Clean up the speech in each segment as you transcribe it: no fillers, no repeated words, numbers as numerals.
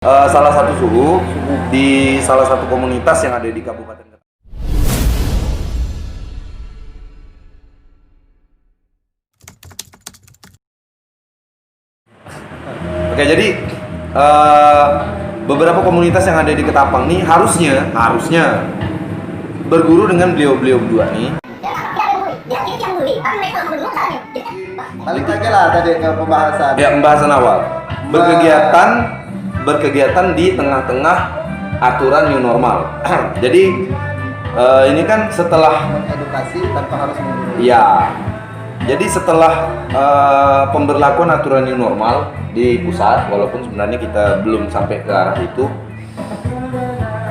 Salah satu suhu di salah satu komunitas yang ada di Kabupaten. Oke, jadi beberapa komunitas yang ada di Ketapang nih harusnya berguru dengan beliau-beliau berdua nih. Balik lagi lah tadi ke pembahasan. Ya, pembahasan awal. Berkegiatan di tengah-tengah aturan new normal. Jadi ini kan setelah Edukasi tanpa harus menggurui. ya. Jadi setelah pemberlakuan aturan new normal di pusat, walaupun sebenarnya kita belum sampai ke arah itu,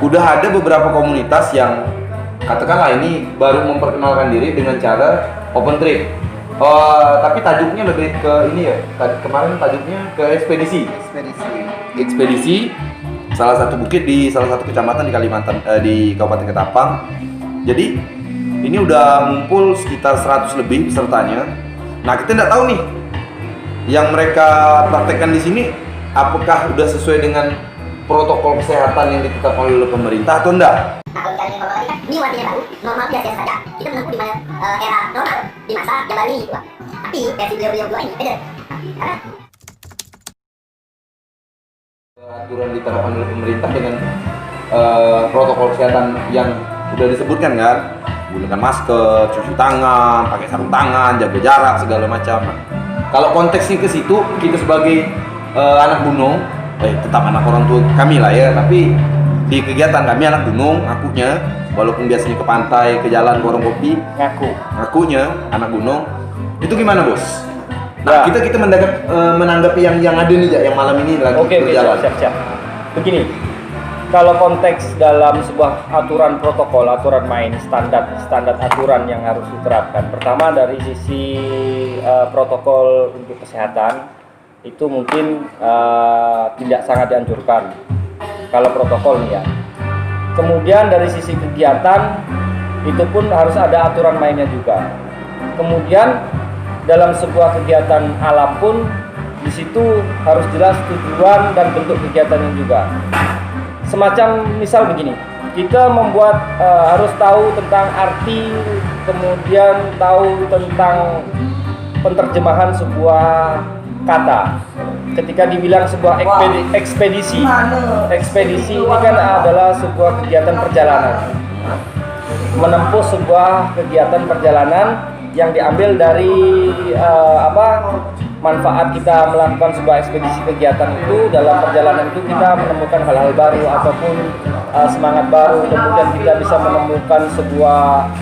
udah ada beberapa komunitas yang katakanlah ini baru memperkenalkan diri dengan cara open trip. Tapi tajuknya lebih ke ini ya. Kemarin tajuknya ke ekspedisi. Ekspedisi salah satu bukit di salah satu kecamatan di Kalimantan di Kabupaten Ketapang. Jadi ini udah ngumpul sekitar 100 lebih pesertanya. Nah, kita nggak tahu nih yang mereka praktekkan di sini apakah udah sesuai dengan protokol kesehatan yang ditetapkan oleh pemerintah atau enggak. Nah, kalau misalnya normal ini kan ini artinya baru, normal biasa saja. Kita menempuh di mana era normal di masa Jabali gitu, Pak. Tapi versi beliau-beliau dua ini beda. Karena Aturan diterapkan oleh pemerintah dengan protokol kesehatan yang sudah disebutkan kan, gunakan masker, cuci tangan, pakai sarung tangan, jaga jarak segala macam. Kalau konteksnya ke situ, kita sebagai anak gunung, tetap anak orang tua kami lah ya, tapi di kegiatan kami anak gunung, akunya, walaupun biasanya ke pantai, ke jalan, warung kopi, ngakunya anak gunung, itu gimana bos? Nah, Ya. kita menanggapi yang ada nih, yang malam ini lagi berjalan. Siap. Begini, kalau konteks dalam sebuah aturan protokol, aturan main, standar aturan yang harus diterapkan. Pertama dari sisi protokol untuk kesehatan itu mungkin tidak sangat dianjurkan kalau protokol ya. Kemudian dari sisi kegiatan itu pun harus ada aturan mainnya juga. Kemudian dalam sebuah kegiatan alam pun di situ harus jelas tujuan dan bentuk kegiatannya juga. Semacam misal begini, kita membuat harus tahu tentang arti, kemudian tahu tentang penerjemahan sebuah kata. Ketika dibilang sebuah ekspedisi ini kan adalah sebuah kegiatan perjalanan, menempuh sebuah kegiatan perjalanan yang diambil dari manfaat kita melakukan sebuah ekspedisi kegiatan itu. Dalam perjalanan itu kita menemukan hal-hal baru ataupun semangat baru, kemudian kita bisa menemukan sebuah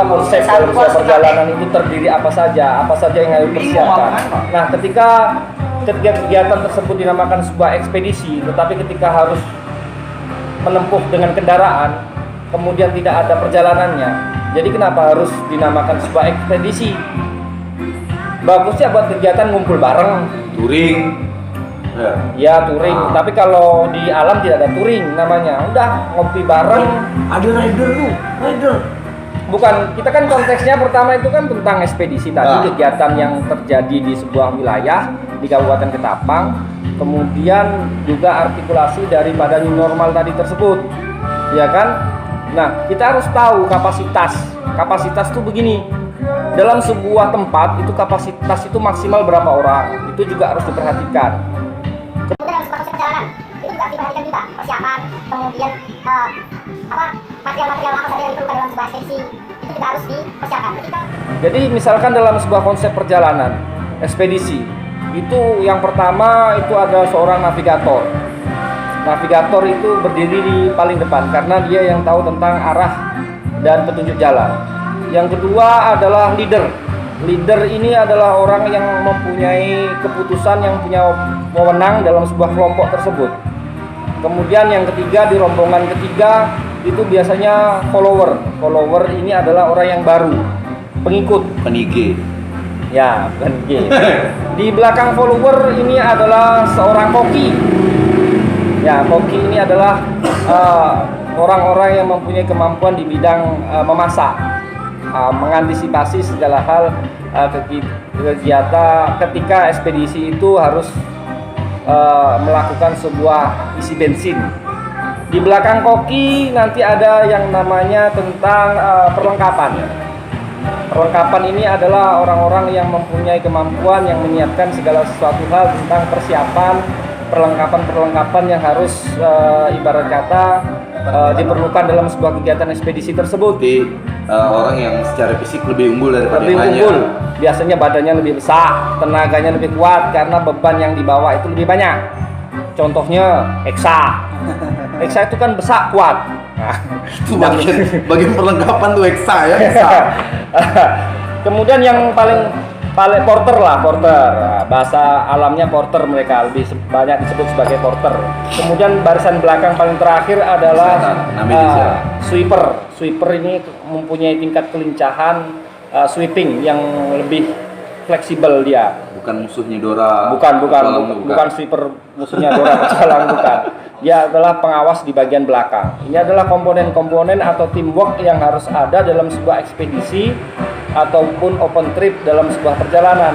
konsep dalam sebuah perjalanan itu terdiri apa saja yang harus dipersiapkan. Nah, ketika kegiatan tersebut dinamakan sebuah ekspedisi, tetapi ketika harus menempuh dengan kendaraan, kemudian tidak ada perjalanannya, jadi kenapa harus dinamakan sebuah ekspedisi? Bagusnya buat kegiatan ngumpul bareng, touring, ya touring. Tapi kalau di alam tidak ada touring namanya, udah ngopi bareng. ada rider. Bukan, kita kan konteksnya pertama itu kan tentang ekspedisi tadi, kegiatan yang terjadi di sebuah wilayah di Kabupaten Ketapang, kemudian juga artikulasi daripada new normal tadi tersebut, ya kan? Nah, kita harus tahu kapasitas itu begini. Dalam sebuah tempat itu kapasitas itu maksimal berapa orang, itu juga harus diperhatikan. kemudian dalam sebuah konsep perjalanan itu juga diperhatikan juga persiapan, kemudian material-material apa saja yang diperlukan dalam sebuah ekspedisi itu juga harus dipersiapkan. Jadi misalkan dalam sebuah konsep perjalanan ekspedisi itu yang pertama itu ada seorang navigator. Navigator itu berdiri di paling depan karena dia yang tahu tentang arah dan petunjuk jalan. Yang kedua adalah leader. Leader ini adalah orang yang mempunyai keputusan, yang punya wewenang dalam sebuah kelompok tersebut. Kemudian yang ketiga, di rombongan ketiga itu biasanya follower. Follower ini adalah orang yang baru, pengikut. Penige. Ya, penige. Di belakang follower ini adalah seorang koki. Ya, koki ini adalah orang-orang yang mempunyai kemampuan di bidang memasak, mengantisipasi segala hal kegiatan ketika ekspedisi itu harus melakukan sebuah isi bensin. Di belakang koki nanti ada yang namanya tentang perlengkapan. Perlengkapan ini adalah orang-orang yang mempunyai kemampuan yang menyiapkan segala sesuatu hal tentang persiapan perlengkapan yang harus ibarat kata diperlukan dalam sebuah kegiatan ekspedisi tersebut. Jadi orang yang secara fisik lebih unggul daripada Lebih yang lainnya. unggul, biasanya badannya lebih besar, tenaganya lebih kuat karena beban yang dibawa itu lebih banyak. Contohnya Eksa. Eksa itu kan besar kuat. Nah, Itu bagian perlengkapan tuh Eksa ya. kemudian yang paling porter lah, porter. Nah, bahasa alamnya porter, mereka lebih banyak disebut sebagai porter. Kemudian barisan belakang paling terakhir adalah sweeper. Sweeper ini mempunyai tingkat kelincahan sweeping yang lebih fleksibel dia. Bukan musuhnya Dora. Bukan sweeper musuhnya Dora Petualang, bukan. Dia adalah pengawas di bagian belakang. Ini adalah komponen-komponen atau teamwork yang harus ada dalam sebuah ekspedisi ataupun open trip dalam sebuah perjalanan.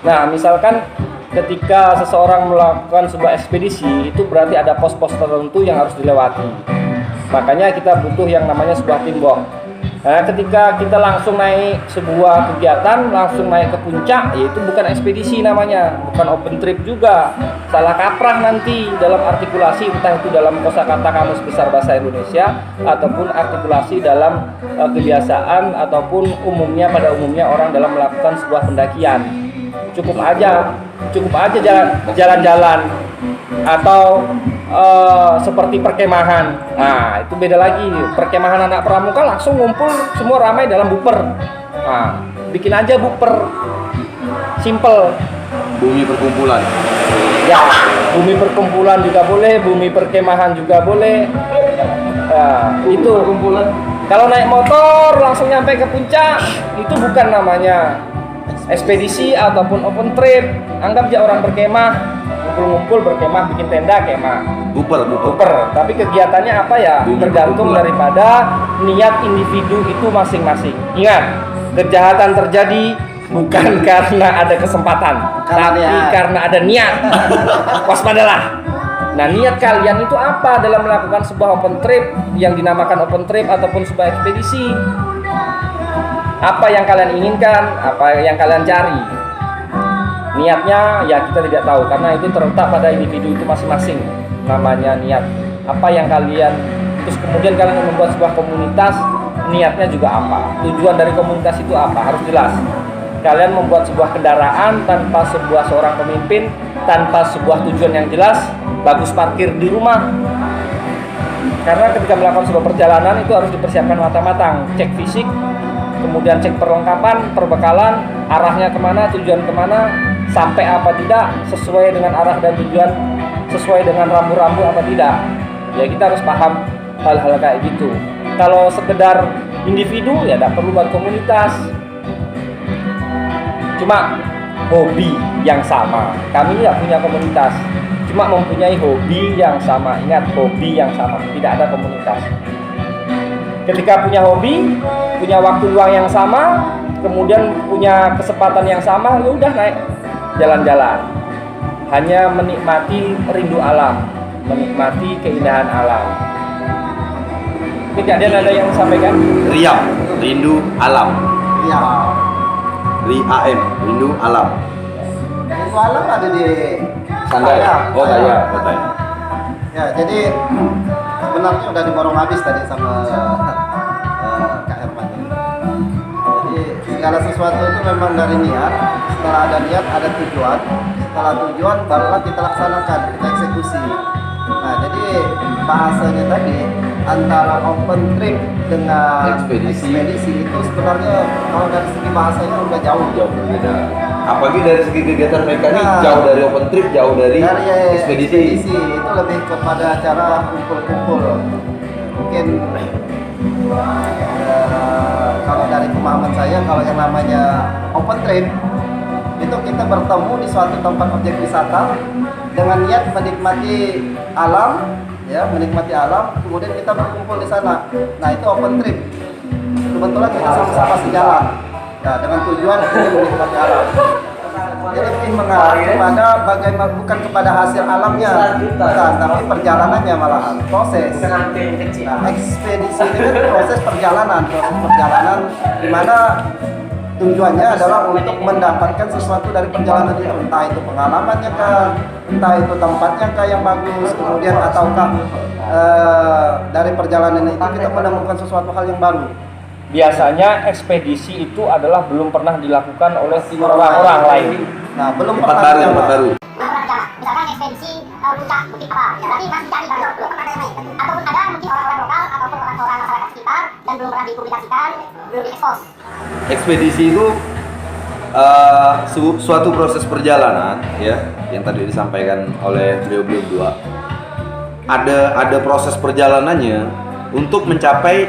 Nah, misalkan ketika seseorang melakukan sebuah ekspedisi, itu berarti ada pos-pos tertentu yang harus dilewati. Makanya kita butuh yang namanya sebuah teamwork. Nah, ketika kita langsung naik sebuah kegiatan, langsung naik ke puncak, yaitu bukan ekspedisi namanya, bukan open trip juga. Salah kaprah nanti dalam artikulasi, entah itu dalam kosakata Kamus Besar Bahasa Indonesia ataupun artikulasi dalam kebiasaan ataupun pada umumnya orang dalam melakukan sebuah pendakian. Cukup aja jalan-jalan atau seperti perkemahan. Nah, itu beda lagi. Perkemahan anak pramuka langsung ngumpul semua ramai dalam buper. Nah, bikin aja buper. Simple. Bumi perkumpulan. Ya, bumi perkumpulan juga boleh, bumi perkemahan juga boleh. Nah, itu perkumpulan. Kalau naik motor langsung nyampe ke puncak, itu bukan namanya ekspedisi ataupun open trip. Anggap aja orang berkemah, ngumpul-ngumpul berkemah, bikin tenda kemah. Buper. Tapi kegiatannya apa ya? Tergantung daripada niat individu itu masing-masing. Ingat, kejahatan terjadi bukan karena ada kesempatan, tapi karena ada niat. Waspadalah. Nah, niat kalian itu apa dalam melakukan sebuah open trip yang dinamakan open trip ataupun sebuah ekspedisi? Apa yang kalian inginkan, apa yang kalian cari? Niatnya ya kita tidak tahu karena itu terletak pada individu itu masing-masing. Namanya niat. Apa yang kalian, terus kemudian kalian membuat sebuah komunitas, niatnya juga apa? Tujuan dari komunitas itu apa? Harus jelas. Kalian membuat sebuah kendaraan tanpa seorang pemimpin, tanpa sebuah tujuan yang jelas, bagus parkir di rumah. Karena ketika melakukan sebuah perjalanan itu harus dipersiapkan matang-matang, cek fisik, kemudian cek perlengkapan, perbekalan, arahnya kemana, tujuan kemana, sampai apa tidak, sesuai dengan arah dan tujuan, sesuai dengan rambu-rambu apa tidak. Ya kita harus paham hal-hal kayak gitu. Kalau sekedar individu ya tidak perlu buat komunitas. Cuma hobi yang sama. Kami tidak punya komunitas, cuma mempunyai hobi yang sama. Ingat, hobi yang sama, tidak ada komunitas. Ketika punya hobi, punya waktu luang yang sama, kemudian punya kesempatan yang sama, ya udah naik jalan-jalan. Hanya menikmati rindu alam, menikmati keindahan alam. Tidak ada yang sampaikan? Riam, rindu alam. Iya. RIAM, rindu alam. Rindu alam ada di Sandai. Saya. Ya, jadi sebenarnya udah diborong habis tadi sama Kak Herman. Jadi segala sesuatu itu memang dari niat. Setelah ada niat, ada tujuan. Setelah tujuan, barulah kita laksanakan, kita eksekusi. Nah, jadi bahasanya tadi antara open trip dengan ekspedisi itu sebenarnya kalau dari segi bahasanya udah jauh berbeda. Apalagi dari segi kegiatan mereka ini jauh dari open trip, jauh dari ekspedisi. Itu lebih kepada cara kumpul-kumpul. Mungkin kalau dari pemahaman saya, kalau yang namanya open trip itu kita bertemu di suatu tempat objek wisata dengan niat menikmati alam, ya, menikmati alam, kemudian kita berkumpul di sana. Nah, itu open trip. Kebetulan kita sama-sama sejalan. Nah, dengan tujuan ingin menikmati alam. Jadi lebih mengarah kepada bagaimana, bukan kepada hasil alamnya, bukan, tapi perjalanannya malahan proses. Nah, ekspedisi ini kan proses perjalanan di mana tujuannya adalah untuk mendapatkan sesuatu dari perjalanan itu, entah itu pengalamannya kah, entah itu tempatnya kah yang bagus, kemudian ataukah dari perjalanan itu kita menemukan sesuatu hal yang baru. Biasanya ekspedisi itu adalah belum pernah dilakukan oleh orang-orang lain. Nah, belum Tempat pernah baru, dicoba. tempat baru. Misalkan ekspedisi puncak bukit apa, ya berarti masih cari baru, belum pernah ada yang lain. Ataupun ada mungkin orang-orang lokal ataupun orang-orang masyarakat sekitar dan belum pernah dipublikasikan, belum diekspos. Ekspedisi itu suatu proses perjalanan ya yang tadi disampaikan oleh beliau-beliau berdua. Ada proses perjalanannya untuk mencapai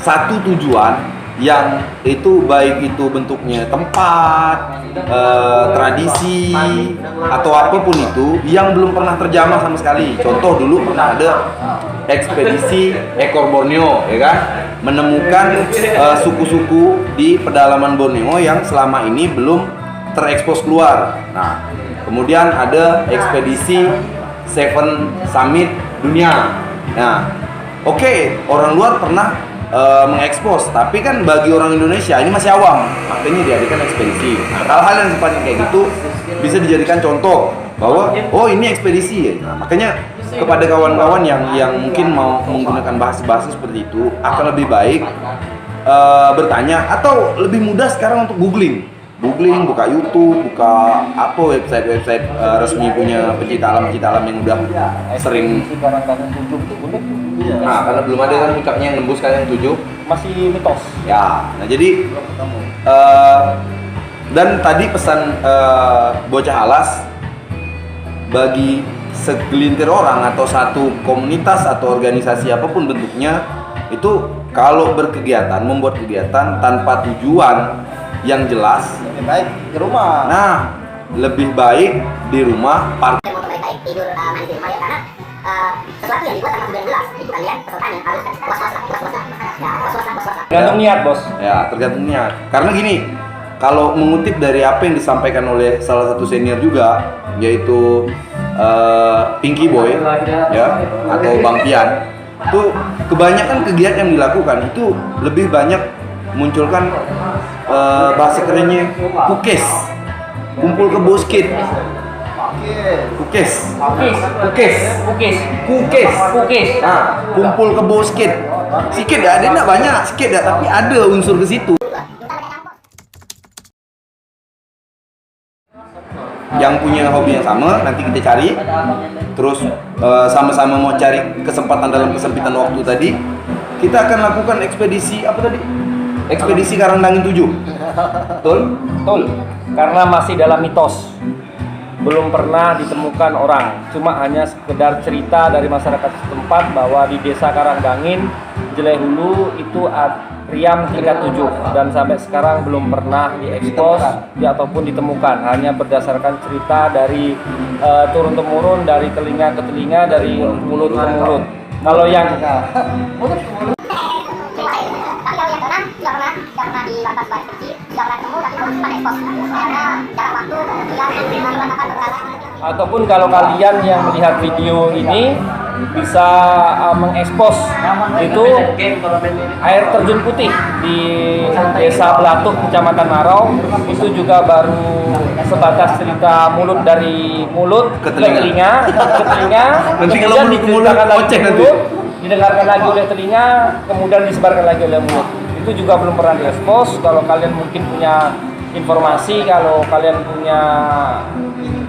satu tujuan yang itu baik itu bentuknya tempat, tradisi atau apapun itu yang belum pernah terjamah sama sekali. Contoh dulu pernah ada ekspedisi ekor Borneo, ya kan, menemukan suku-suku di pedalaman Borneo yang selama ini belum terekspos keluar. Nah, kemudian ada ekspedisi Seven Summit dunia. Nah, oke, orang luar pernah mengekspos, tapi kan bagi orang Indonesia ini masih awam, makanya diadakan ekspedisi. Nah, hal-hal yang sifatnya kayak gitu bisa dijadikan contoh bahwa oh ini ekspedisi. Nah, makanya kepada kawan-kawan yang mungkin mau menggunakan bahasa-bahasa seperti itu akan lebih baik bertanya, atau lebih mudah sekarang untuk googling, buka YouTube, buka apa website resmi punya pecinta alam yang udah sering. Nah, karena belum ada kan puncaknya yang nembus kan yang 7 Masih mitos. ya. Nah, jadi dan tadi pesan Bocah Alas bagi segelintir orang atau satu komunitas atau organisasi apapun bentuknya, itu kalau membuat kegiatan tanpa tujuan yang jelas, Lebih baik di rumah. nah lebih baik di rumah Dan moto baik-baik tidur main di rumah ya, karena sesuatu yang dibuat tanpa tujuan jelas itu kalian pesertanya harus was-was. Tergantung niat, Bos. ya, tergantung niat. Karena gini, kalau mengutip dari apa yang disampaikan oleh salah satu senior juga, yaitu Pinky Boy ya, atau Bang Pian, itu kebanyakan kegiatan yang dilakukan itu lebih banyak munculkan bahasa kerennya kukes, kumpul ke bosket, kukes, nah kumpul ke bosket, sikit dah, ada nak banyak, sikit dah, tapi ada unsur ke situ. Yang punya hobi yang sama nanti kita cari, terus sama-sama mau cari kesempatan dalam kesempitan waktu tadi, kita akan lakukan ekspedisi apa tadi? Ekspedisi Karangdangin 7. Betul? Betul. Karena masih dalam mitos. Belum pernah ditemukan orang. Cuma hanya sekedar cerita dari masyarakat setempat bahwa di Desa Karangdangin, Jelehulu itu Riam tingkat 7, dan sampai sekarang belum pernah diekspos ataupun ditemukan. Hanya berdasarkan cerita dari turun-temurun, dari telinga ke telinga, dari mulut ke mulut. Kalau yang Tidak pernah di lantas balik kecil, tidak pernah ketemu, tapi belum sempat ekspos karena jarak waktu, kemudian menggunakan beberapa. ataupun kalau kalian yang melihat video ini bisa mengekspos itu air terjun putih di Desa Belatuk, Kecamatan Marau, itu juga baru sebatas cerita mulut dari mulut Ke telinga. ke telinga, Nanti kalau kemudian mulut ke mulut, diceritakan lagi oceh ke nanti. mulut, didengarkan lagi oleh telinga, kemudian disebarkan lagi oleh mulut. Itu juga belum pernah diekspos. Kalau kalian mungkin punya informasi, kalau kalian punya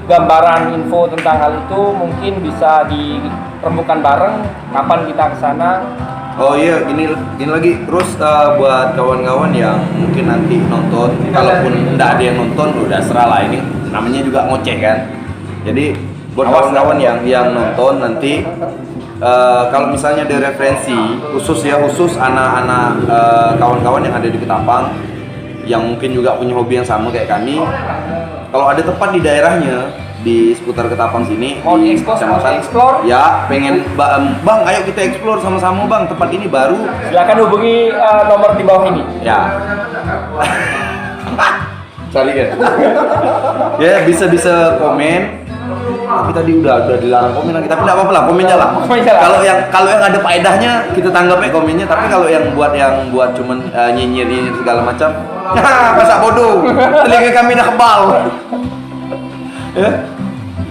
gambaran info tentang hal itu, mungkin bisa dirembukan bareng kapan kita ke sana. Oh iya, gini lagi. Terus buat kawan-kawan yang mungkin nanti nonton, kalaupun nggak ada yang nonton, udah serah lah, ini namanya juga ngoceh kan. Jadi buat kawan-kawan yang nonton nanti, kalau misalnya ada referensi khusus anak-anak kawan-kawan yang ada di Ketapang yang mungkin juga punya hobi yang sama kayak kami, kalau ada tempat di daerahnya di seputar Ketapang sini, Mau diekspos, mau kecamatan, dieksplor? ya pengen bang, ayo kita eksplor sama-sama bang, tempat ini baru, Silakan hubungi nomor di bawah ini. ya. Cari kan? Ya bisa komen. Tapi tadi udah dilarang komen lagi. Tapi nggak apa-apa lah, komen aja lah. Komen aja lah. Kalau yang ada faedahnya kita tanggap komennya. Tapi kalau yang buat cuman nyinyir segala macam, masa bodoh. Telinga kami dah kebal. Ya.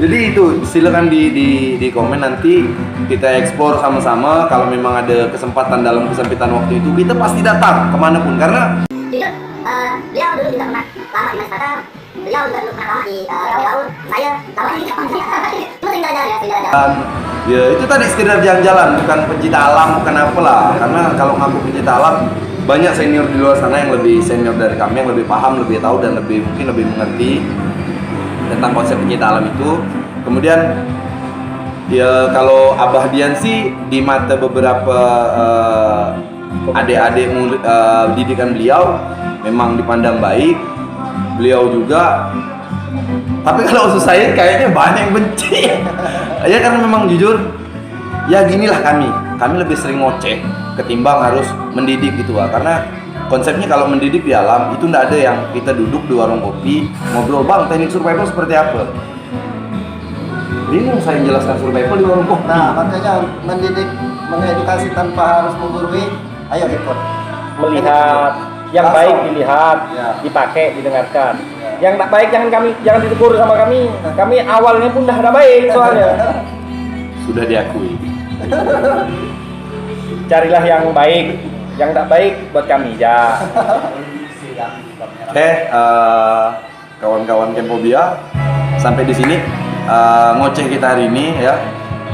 Jadi itu silakan di komen, nanti kita eksplor sama-sama. Kalau memang ada kesempatan dalam kesempitan waktu itu, kita pasti datang kemanapun karena Jujur, beliau dulu juga pernah lama di masyarakat. Beliau juga dulu pernah lama di laut. Saya lama di Jepang. Sering jalan-jalan ya, sering jalan-jalan. ya itu tadi sekedar jalan-jalan, bukan pencinta alam, bukan apalah. Karena kalau ngaku pencinta alam, banyak senior di luar sana yang lebih senior dari kami, yang lebih paham, lebih tahu dan mungkin lebih mengerti tentang konsep pencinta alam itu. Kemudian ya kalau Abah Dian sih di mata beberapa adik-adik didikan beliau memang dipandang baik. Beliau juga, tapi kalau usus saya kayaknya banyak yang benci. Ya karena memang jujur, ya ginilah kami lebih sering ngoceh ketimbang harus mendidik gitu lah. Karena konsepnya kalau mendidik di alam itu nggak ada yang kita duduk di warung kopi ngobrol, bang teknik survival seperti apa. Bingung saya jelaskan survival di warung kopi. Nah, makanya mendidik, mengedukasi tanpa harus menggurui, ayo ikut. Melihat yang Langsung. baik dilihat, Ya. dipakai, didengarkan. Ya. Yang tak baik jangan ditegur sama kami. Kami awalnya pun dah ada baik soalnya. Sudah diakui. Carilah yang baik, yang tak baik buat kami ya. Oke, kawan-kawan Kempobia, sampai di sini ngoceh kita hari ini ya.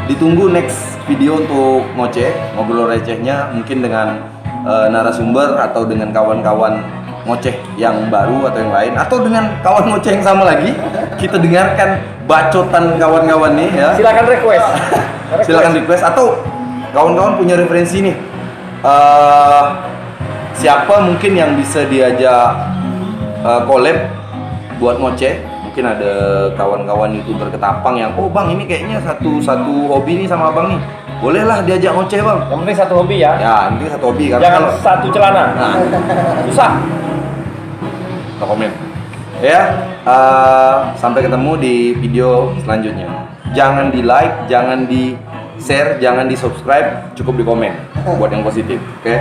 Ditunggu next video untuk ngoceh, ngobrol recehnya mungkin dengan narasumber atau dengan kawan-kawan ngoceh yang baru atau yang lain, atau dengan kawan ngoceh yang sama lagi. Kita dengarkan bacotan kawan-kawan nih ya. Silakan request. Silakan request atau kawan-kawan punya referensi nih. Siapa mungkin yang bisa diajak collab buat ngoceh? Mungkin ada kawan-kawan YouTuber ketapang yang, oh bang ini kayaknya satu hobi nih sama abang nih. Bolehlah diajak ngoceh bang. Yang penting satu hobi ya. Ya, ini satu hobi karena Jangan kalau satu celana. nah, Susah. no komen. Ya, sampai ketemu di video selanjutnya. Jangan di like, jangan di share, jangan di subscribe, cukup di komen buat yang positif. Oke?